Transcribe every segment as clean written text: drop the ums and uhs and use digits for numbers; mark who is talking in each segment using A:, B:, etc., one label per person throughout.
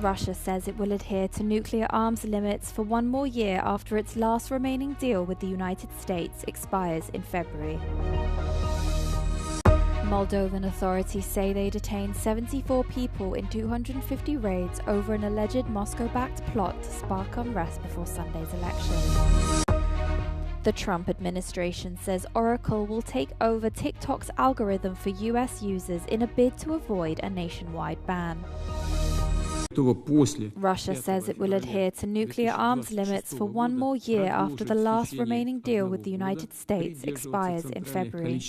A: Russia says it will adhere to nuclear arms limits for one more year after its last remaining deal with the United States expires in February. Moldovan authorities say they detained 74 people in 250 raids over an alleged Moscow-backed plot to spark unrest before Sunday's election. The Trump administration says Oracle will take over TikTok's algorithm for US users in a bid to avoid a nationwide ban. Russia says it will adhere to nuclear arms limits for one more year after the last remaining deal with the United States expires in February.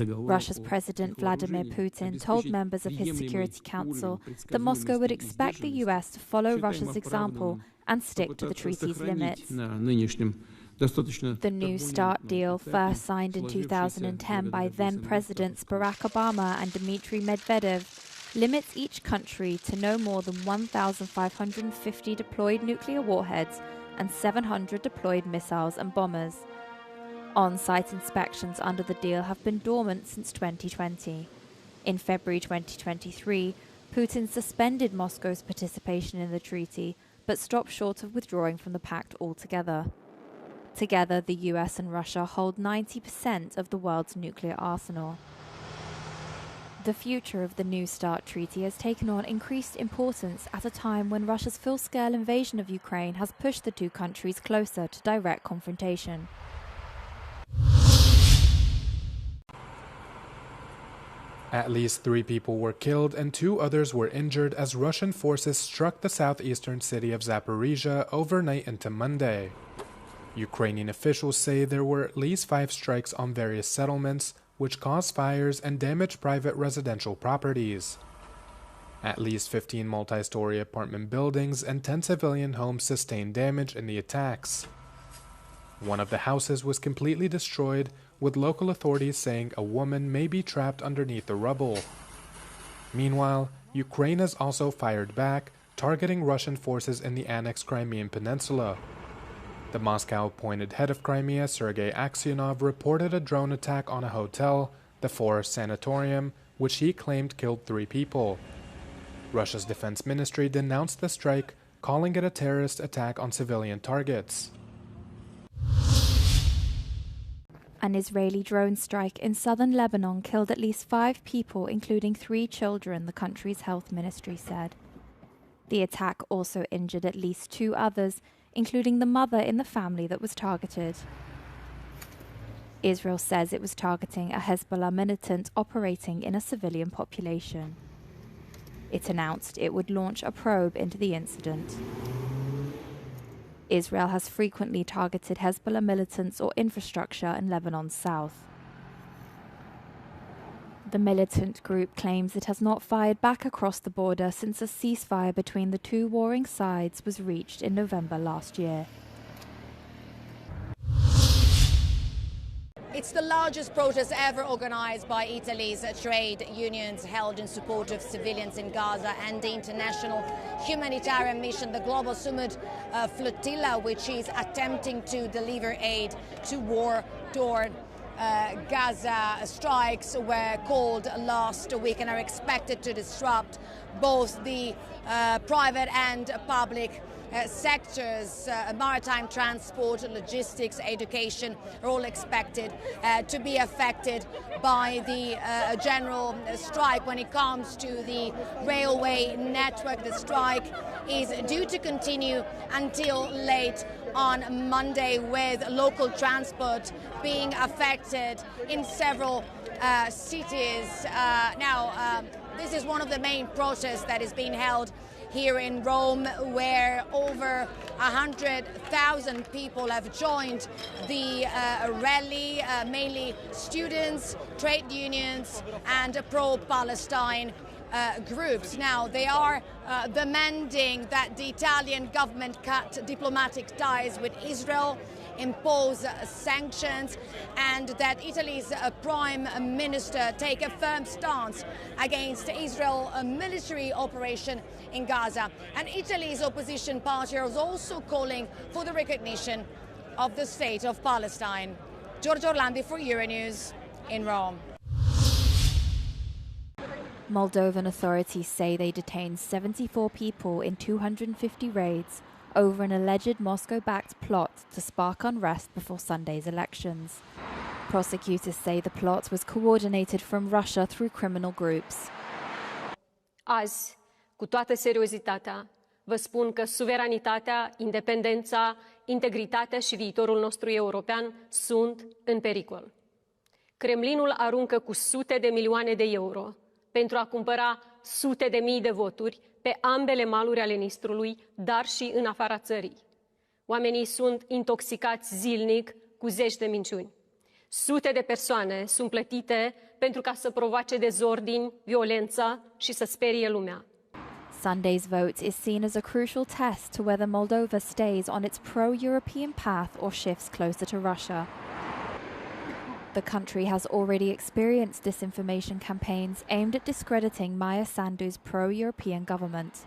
A: Russia's President Vladimir Putin told members of his Security Council that Moscow would expect the US to follow Russia's example and stick to the treaty's limits. The New START deal, first signed in 2010 by then-Presidents Barack Obama and Dmitry Medvedev, limits each country to no more than 1,550 deployed nuclear warheads and 700 deployed missiles and bombers. On-site inspections under the deal have been dormant since 2020. In February 2023, Putin suspended Moscow's participation in the treaty, but stopped short of withdrawing from the pact altogether. Together, the US and Russia hold 90% of the world's nuclear arsenal. The future of the New START treaty has taken on increased importance at a time when Russia's full-scale invasion of Ukraine has pushed the two countries closer to direct confrontation.
B: At least 3 people were killed and 2 others were injured as Russian forces struck the southeastern city of Zaporizhia overnight into Monday. Ukrainian officials say there were at least 5 strikes on various settlements, which caused fires and damaged private residential properties. At least 15 multi-story apartment buildings and 10 civilian homes sustained damage in the attacks. One of the houses was completely destroyed, with local authorities saying a woman may be trapped underneath the rubble. Meanwhile, Ukraine has also fired back, targeting Russian forces in the annexed Crimean peninsula. The Moscow-appointed head of Crimea, Sergei Aksyonov, reported a drone attack on a hotel, the Forest Sanatorium, which he claimed killed 3 people. Russia's defense ministry denounced the strike, calling it a terrorist attack on civilian targets.
A: An Israeli drone strike in southern Lebanon killed at least 5 people, including 3 children, the country's health ministry said. The attack also injured at least 2 others, including the mother in the family that was targeted. Israel says it was targeting a Hezbollah militant operating in a civilian population. It announced it would launch a probe into the incident. Israel has frequently targeted Hezbollah militants or infrastructure in Lebanon's south. The militant group claims it has not fired back across the border since a ceasefire between the 2 warring sides was reached in November last year.
C: It's the largest protest ever organized by Italy's trade unions held in support of civilians in Gaza and the international humanitarian mission, the Global Summit Flotilla, which is attempting to deliver aid to war-torn Gaza. Strikes were called last week and are expected to disrupt both the private and public sectors. Maritime transport, logistics, education are all expected to be affected by the general strike. When it comes to the railway network, the strike is due to continue until late on Monday, with local transport being affected in several cities. This is one of the main protests that is being held here in Rome, where over 100,000 people have joined the rally, mainly students, trade unions and pro-Palestine groups. Now, they are demanding that the Italian government cut diplomatic ties with Israel, impose sanctions, and that Italy's Prime Minister take a firm stance against Israel's military operation in Gaza. And Italy's opposition party is also calling for the recognition of the state of Palestine. Giorgio Orlandi for Euronews in Rome.
A: Moldovan authorities say they detained 74 people in 250 raids over an alleged Moscow-backed plot to spark unrest before Sunday's elections. Prosecutors say the plot was coordinated from Russia through criminal groups.
D: Azi, cu toată seriozitatea, vă spun că suveranitatea, independența, integritatea și viitorul nostru european sunt în pericol. Kremlinul aruncă cu sute de milioane de euro pentru a cumpăra sute de mii de voturi pe ambele maluri ale Nistrului, dar și în afara țării. Oamenii sunt intoxicați zilnic cu zeci de minciuni. Sute de persoane sunt plătite pentru ca să provoace dezordini, violență și să sperie lumea.
A: Sunday's vote is seen as a crucial test to whether Moldova stays on its pro-European path or shifts closer to Russia. The country has already experienced disinformation campaigns aimed at discrediting Maia Sandu's pro-European government.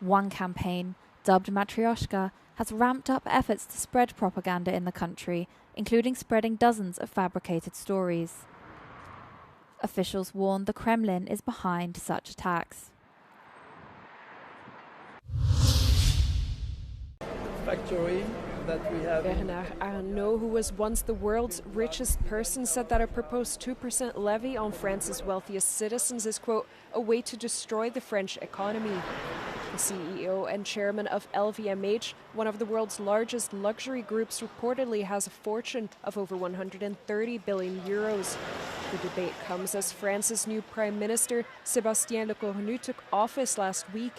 A: One campaign, dubbed Matryoshka, has ramped up efforts to spread propaganda in the country, including spreading dozens of fabricated stories. Officials warn the Kremlin is behind such attacks.
E: Factory that we have.
F: Bernard Arnault, who was once the world's richest person, said that a proposed 2% levy on France's wealthiest citizens is, quote, a way to destroy the French economy. The CEO and chairman of LVMH, one of the world's largest luxury groups, reportedly has a fortune of over 130 billion euros. The debate comes as France's new Prime Minister, Sébastien Lecornu, took office last week.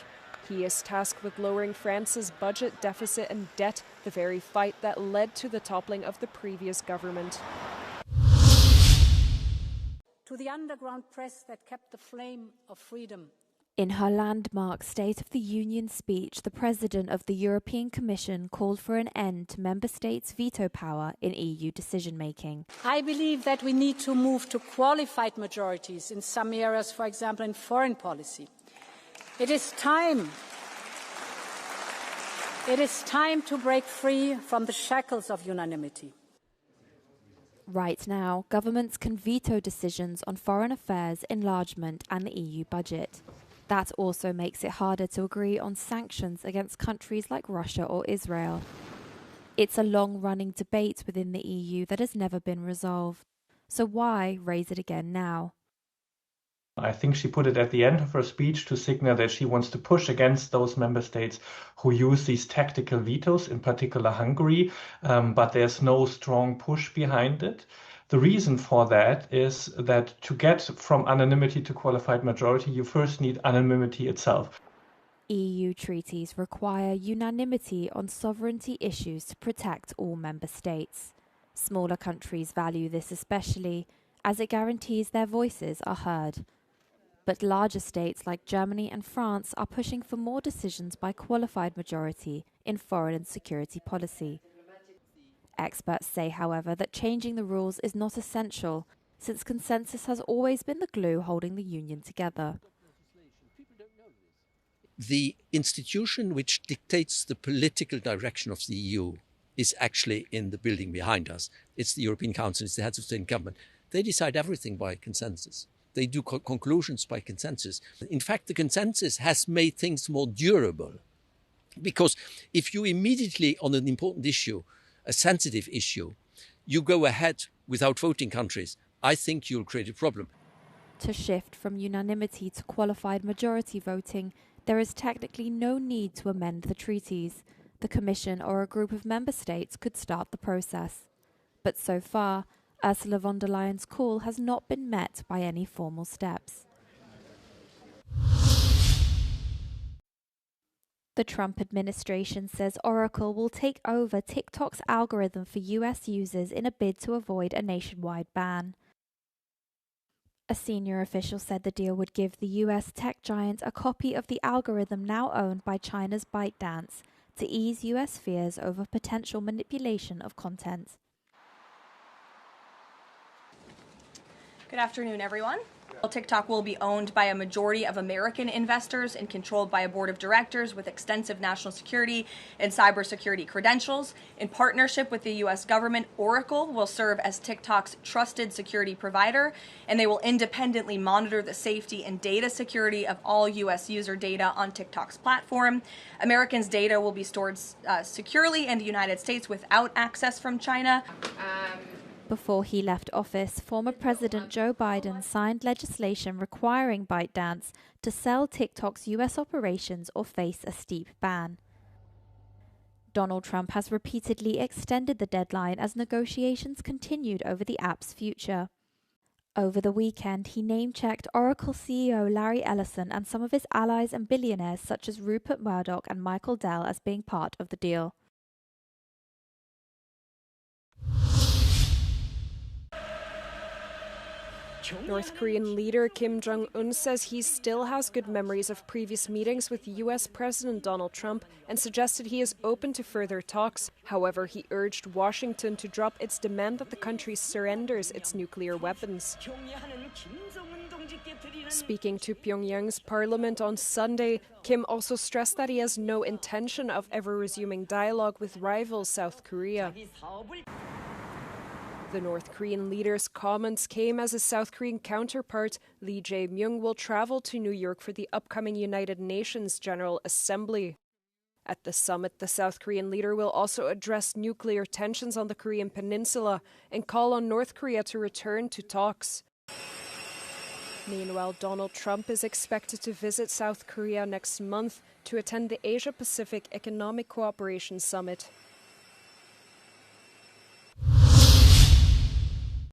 F: He is tasked with lowering France's budget deficit and debt, the very fight that led to the toppling of the previous government.
G: To the underground press that kept the flame of freedom.
A: In her landmark State of the Union speech, the President of the European Commission called for an end to member states' veto power in EU decision-making.
G: I believe that we need to move to qualified majorities in some areas, for example, in foreign policy. It is time to break free from the shackles of unanimity.
A: Right now, governments can veto decisions on foreign affairs, enlargement and the EU budget. That also makes it harder to agree on sanctions against countries like Russia or Israel. It's a long-running debate within the EU that has never been resolved. So why raise it again now?
H: I think she put it at the end of her speech to signal that she wants to push against those member states who use these tactical vetoes, in particular Hungary, but there's no strong push behind it. The reason for that is that to get from unanimity to qualified majority, you first need unanimity itself.
A: EU treaties require unanimity on sovereignty issues to protect all member states. Smaller countries value this especially, as it guarantees their voices are heard. But larger states like Germany and France are pushing for more decisions by qualified majority in foreign and security policy. Experts say, however, that changing the rules is not essential, since consensus has always been the glue holding the Union together.
I: The institution which dictates the political direction of the EU is actually in the building behind us. It's the European Council, it's the heads of state and government. They decide everything by consensus. They do conclusions by consensus. In fact, the consensus has made things more durable. Because if you immediately, on an important issue, a sensitive issue, you go ahead without voting countries, I think you'll create a problem.
A: To shift from unanimity to qualified majority voting, there is technically no need to amend the treaties. The Commission or a group of member states could start the process. But so far, Ursula von der Leyen's call has not been met by any formal steps. The Trump administration says Oracle will take over TikTok's algorithm for US users in a bid to avoid a nationwide ban. A senior official said the deal would give the US tech giant a copy of the algorithm now owned by China's ByteDance to ease US fears over potential manipulation of content.
J: Good afternoon, everyone. TikTok will be owned by a majority of American investors and controlled by a board of directors with extensive national security and cybersecurity credentials. In partnership with the U.S. government, Oracle will serve as TikTok's trusted security provider, and they will independently monitor the safety and data security of all U.S. user data on TikTok's platform. Americans' data will be stored securely in the United States without access from China.
A: Before he left office, former President Joe Biden signed legislation requiring ByteDance to sell TikTok's US operations or face a steep ban. Donald Trump has repeatedly extended the deadline as negotiations continued over the app's future. Over the weekend, he name-checked Oracle CEO Larry Ellison and some of his allies and billionaires such as Rupert Murdoch and Michael Dell as being part of the deal.
F: North Korean leader Kim Jong-un says he still has good memories of previous meetings with US President Donald Trump and suggested he is open to further talks. However, he urged Washington to drop its demand that the country surrenders its nuclear weapons. Speaking to Pyongyang's parliament on Sunday, Kim also stressed that he has no intention of ever resuming dialogue with rival South Korea. The North Korean leader's comments came as his South Korean counterpart, Lee Jae-myung, will travel to New York for the upcoming United Nations General Assembly. At the summit, the South Korean leader will also address nuclear tensions on the Korean peninsula and call on North Korea to return to talks. Meanwhile, Donald Trump is expected to visit South Korea next month to attend the Asia-Pacific Economic Cooperation Summit.